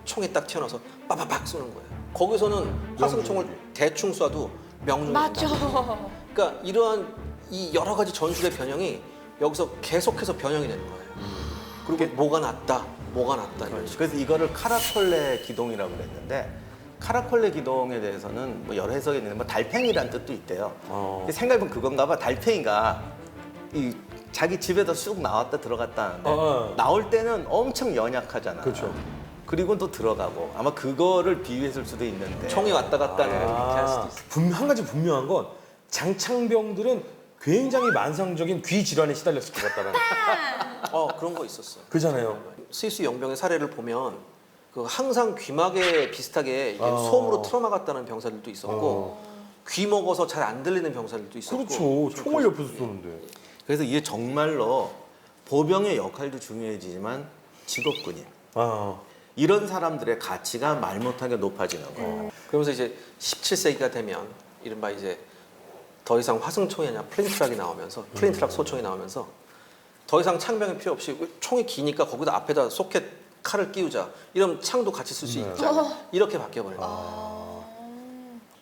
총이 딱 튀어나와서 빠바박 쏘는 거예요. 거기서는 화승총을 대충 쏴도 명중이 맞죠. 된다. 그러니까 이러한 이 여러 가지 전술의 변형이 여기서 계속해서 변형이 되는 거예요. 그리고 뭐가 낫다, 뭐가 낫다 이런 식으로. 그래서 이거를 카라콜레 기동이라고 그랬는데 카라콜레 기동에 대해서는 뭐 여러 해석이 있는데 뭐 달팽이란 뜻도 있대요. 생각해보면 그건가 봐. 달팽이가 이 자기 집에서 쑥 나왔다 들어갔다 하는데 나올 때는 엄청 연약하잖아. 그렇죠. 그리고 또 들어가고 아마 그거를 비유했을 수도 있는데 총이 왔다 갔다 하는 걸 이렇게 할 수도 있어요. 한 가지 분명한 건 장창병들은 굉장히 만성적인 귀 질환에 시달렸을 것 같다는. 그런 거 있었어요. 그잖아요. 스위스 용병의 사례를 보면 그 항상 귀마개 비슷하게 이게 소음으로 틀어막았다는 병사들도 있었고 귀 먹어서 잘 안 들리는 병사들도 있었고. 그렇죠. 총을 옆에서 쏘는데. 그래서 이게 정말로 보병의 역할도 중요해지지만 직업군인 이런 사람들의 가치가 말 못하게 높아지는 거예요. 그러면서 이제 17세기가 되면 이른바 이제 더 이상 화승총이 아니라 플린트락이 나오면서 플린트락 소총이 나오면서 더 이상 창병이 필요 없이 총이 기니까 거기다 앞에다 소켓 칼을 끼우자. 이러면 창도 같이 쓸 수 있잖아. 이렇게 바뀌어버려요.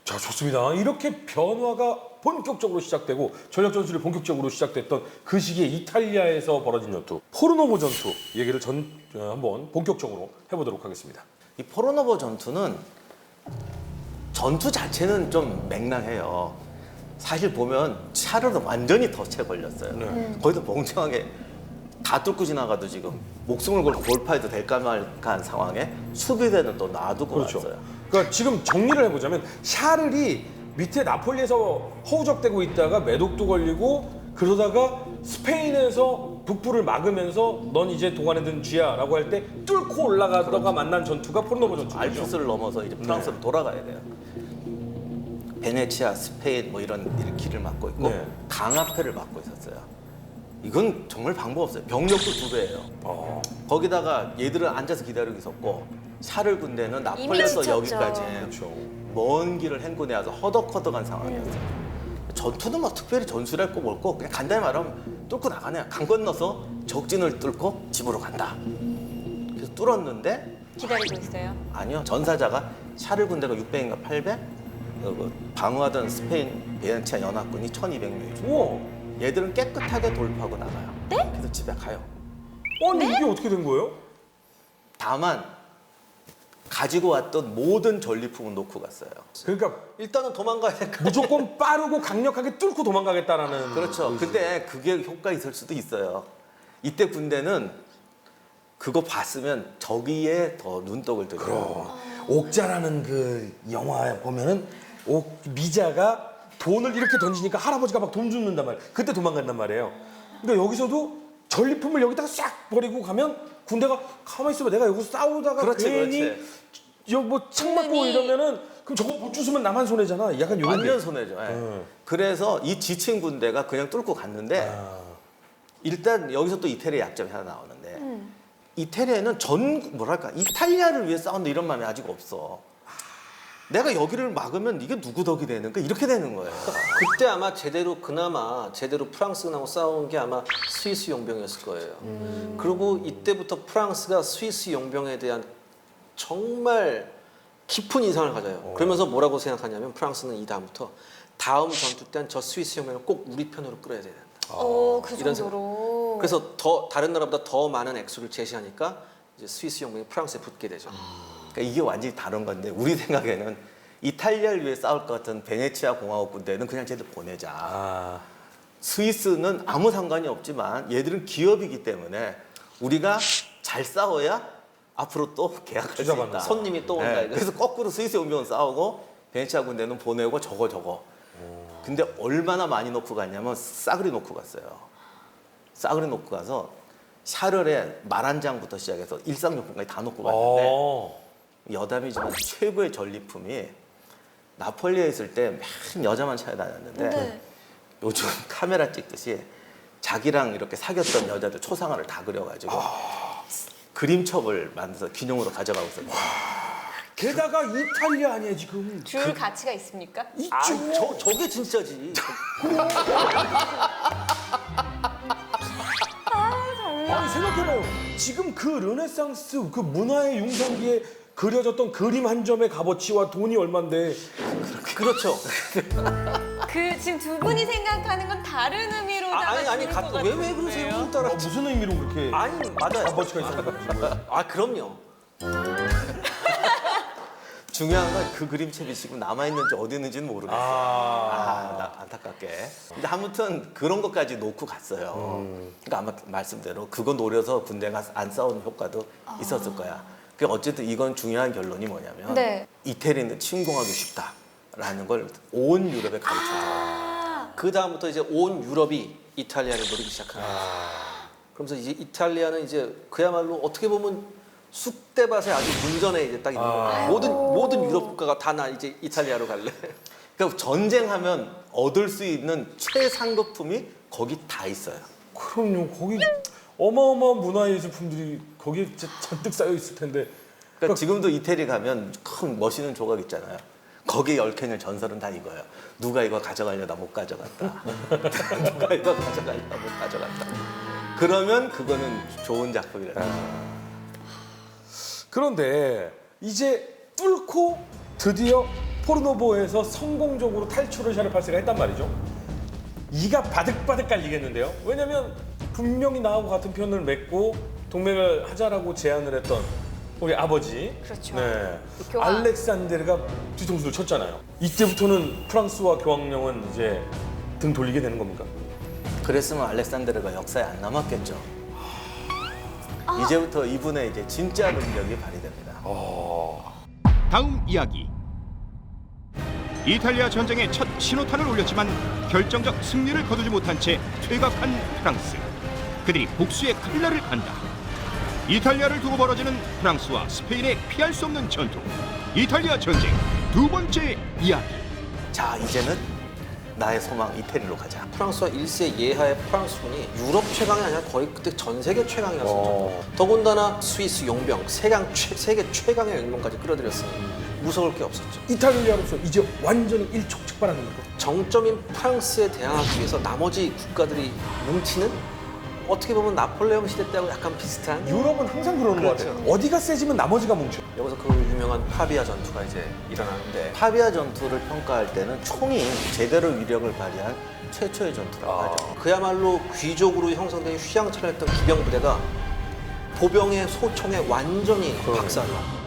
자, 좋습니다. 이렇게 변화가 본격적으로 시작되고 전력 전술이 본격적으로 시작됐던 그 시기에 이탈리아에서 벌어진 전투, 포르노보 전투 얘기를 한번 본격적으로 해보도록 하겠습니다. 이 포르노보 전투는 전투 자체는 좀 맥락해요. 사실 보면 샤르도 완전히 덫에 걸렸어요. 거기서 멍청하게 다 뚫고 지나가도 지금 목숨을 걸고 돌파해도 될까 말까 한 상황에 수비대는 또 놔두고 왔어요. 그러니까 지금 정리를 해보자면 샤를이 밑에 나폴리에서 허우적대고 있다가 매독도 걸리고 그러다가 스페인에서 북부를 막으면서 넌 이제 동안에 쥐야라고 할 때 뚫고 올라가다가 만난 전투가 포르노보 전투죠. 알프스를 넘어서 이제 프랑스로 돌아가야 돼요. 베네치아, 스페인 뭐 이런 길을 막고 있고 네. 강화폐를 막고 있었어요. 이건 정말 방법 없어요. 병력도 2배예요. 거기다가 얘들은 앉아서 기다리고 있었고 샤를 군대는 나폴레에서 지쳤죠. 여기까지 그렇죠. 먼 길을 행군해와서 허덕허덕한 상황이었어요. 전투는 뭐 특별히 전술할 거 뭘거 그냥 간단히 말하면 뚫고 나가네요. 강 건너서 적진을 뚫고 집으로 간다. 그래서 뚫었는데 기다리고 있어요. 아니요. 전사자가 샤를 군대가 600인가 800? 방어하던 스페인 베네치아 연합군이 1200명이죠. 우와. 얘들은 깨끗하게 돌파하고 나가요. 네? 그래서 집에 가요. 아니 이게 어떻게 된 거예요? 다만 가지고 왔던 모든 전리품은 놓고 갔어요. 그러니까 일단은 도망가야 될까? 무조건 빠르고 강력하게 뚫고 도망가겠다라는. 그렇죠. 근데 그게 효과 있을 수도 있어요. 이때 군대는 그거 봤으면 저기에 더 눈독을 들여요. 옥자라는 그 영화 보면은 미자가 돈을 이렇게 던지니까 할아버지가 막 돈 줍는단 말이에요. 그때 도망간단 말이에요. 그러니까 여기서도 전리품을 여기다가 싹 버리고 가면 군대가 가만히 있어봐. 내가 여기서 싸우다가 그렇지, 괜히 그렇지. 뭐창 맞고 이러면은 그럼 저거 못 주스면 나만 손해잖아. 약간 요런 완전 게. 손해죠. 예. 그래서 이 지친 군대가 그냥 뚫고 갔는데 일단 여기서 또 이태리의 약점이 하나 나오는데 이태리에는 뭐랄까 이탈리아를 위해 싸운다 이런 마음이 아직 없어. 내가 여기를 막으면 이게 누구 덕이 되는 거 이렇게 되는 거예요. 그때 아마 그나마 제대로 프랑스하고 싸운 게 아마 스위스 용병이었을 거예요. 그리고 이때부터 프랑스가 스위스 용병에 대한 정말 깊은 인상을 가져요. 그러면서 뭐라고 생각하냐면 프랑스는 이 다음부터 다음 전투 때는 저 스위스 용병을 꼭 우리 편으로 끌어야 된다. 그 이런 정도로. 그래서 다른 나라보다 더 많은 액수를 제시하니까 이제 스위스 용병이 프랑스에 붙게 되죠. 그러니까 이게 완전히 다른 건데 우리 생각에는 이탈리아를 위해 싸울 것 같은 베네치아 공화국 군대는 그냥 쟤들 보내자. 스위스는 아무 상관이 없지만 얘들은 기업이기 때문에 우리가 잘 싸워야 앞으로 또 계약할 수 투자받는 있다. 손님이 또 온다, 이거. 그래서 거꾸로 스위스 용병은 싸우고 베네치아 군대는 보내고 저거. 근데 얼마나 많이 놓고 갔냐면 싸그리 놓고 갔어요. 싸그리 놓고 가서 샤를의 말 한 장부터 시작해서 일상용품까지 다 놓고 갔는데 여담이지만 최고의 전리품이 나폴리에 있을 때 맨 여자만 찾아다녔는데 네. 요즘 카메라 찍듯이 자기랑 이렇게 사귀었던 여자들 초상화를 다 그려가지고 그림첩을 만들어서 기념으로 가져가고 있어요. 게다가 이탈리아 아니에요 지금. 줄 가치가 있습니까? 있죠. 저게 진짜지. 아니 생각해봐요. 지금 그 르네상스 그 문화의 융성기에 그려졌던 그림 한 점의 값어치와 돈이 얼만데. 그렇죠. 그 지금 두 분이 생각하는 건 다른 의미로 아니 것 왜 그러세요? 같은데요? 따라 무슨 의미로 그렇게 아니 맞아요. 값어치가 있어요? 아 그럼요. 중요한 건 그 그림책이 지금 남아있는지 어디 있는지는 모르겠어요. 나 안타깝게. 근데 아무튼 그런 것까지 놓고 갔어요. 그러니까 아마 말씀대로 그거 노려서 군대가 안 싸우는 효과도 있었을 거야. 그 어쨌든 이건 중요한 결론이 뭐냐면 네. 이태리는 침공하기 쉽다라는 걸 온 유럽에 가르쳐줘요. 그 다음부터 이제 온 유럽이 이탈리아를 노리기 시작합니다. 그러면서 이제 이탈리아는 이제 그야말로 어떻게 보면 쑥대밭에 아주 문전에 이제 딱 있는 거예요. 모든 유럽 국가가 다 나 이제 이탈리아로 갈래. 그러니까 전쟁하면 얻을 수 있는 최상급품이 거기 다 있어요. 그럼요. 거기 어마어마한 문화예술품들이 거기에 진짜 잔뜩 쌓여 있을 텐데. 그러니까 지금도 이태리 가면 큰 멋있는 조각 있잖아요. 거기에 얽혀있는 전설은 다 이거예요. 누가 이거 가져가려다 못 가져갔다. 누가 이거 가져가려다 못 가져갔다. 그러면 그거는 좋은 작품이라는 거예요. 그런데 이제 뚫고 드디어 포르노보에서 성공적으로 탈출을 샤르파스가 했단 말이죠. 이가 바득바득 깔리겠는데요. 왜냐면 분명히 나하고 같은 편을 맺고 동맹을 하자라고 제안을 했던 우리 아버지. 그렇죠. 네. 교황. 알렉산데르가 뒤통수를 쳤잖아요. 이때부터는 프랑스와 교황령은 이제 등 돌리게 되는 겁니까? 그랬으면 알렉산드르가 역사에 안 남았겠죠. 이제부터 이분의 이제 진짜 능력이 발휘됩니다. 다음 이야기. 이탈리아 전쟁의 첫 신호탄을 올렸지만 결정적 승리를 거두지 못한 채 퇴각한 프랑스. 그들이 복수의 칼날을 간다. 이탈리아를 두고 벌어지는 프랑스와 스페인의 피할 수 없는 전투. 이탈리아 전쟁 두 번째 이야기. 자, 이제는 나의 소망 이태리로 가자. 프랑스와 1세 예하의 프랑스군이 유럽 최강이 아니라 거의 그때 전 세계 최강이었을 정도. 더군다나 스위스 용병, 세계 최강의 용병까지 끌어들였으니 무서울 게 없었죠. 이탈리아로서 이제 완전히 일촉즉발하는 겁니까? 정점인 프랑스에 대항하기 위해서 나머지 국가들이 뭉치는 어떻게 보면 나폴레옹 시대 때하고 약간 비슷한 유럽은 항상 그러는 것 그렇죠. 같아요. 어디가 세지면 나머지가 뭉쳐. 여기서 그 유명한 파비아 전투가 이제 일어나는데 파비아 전투를 평가할 때는 총이 제대로 위력을 발휘한 최초의 전투라고 하죠. 그야말로 귀족으로 형성된 휘황찬란했던 기병 부대가 보병의 소총에 완전히 박살나.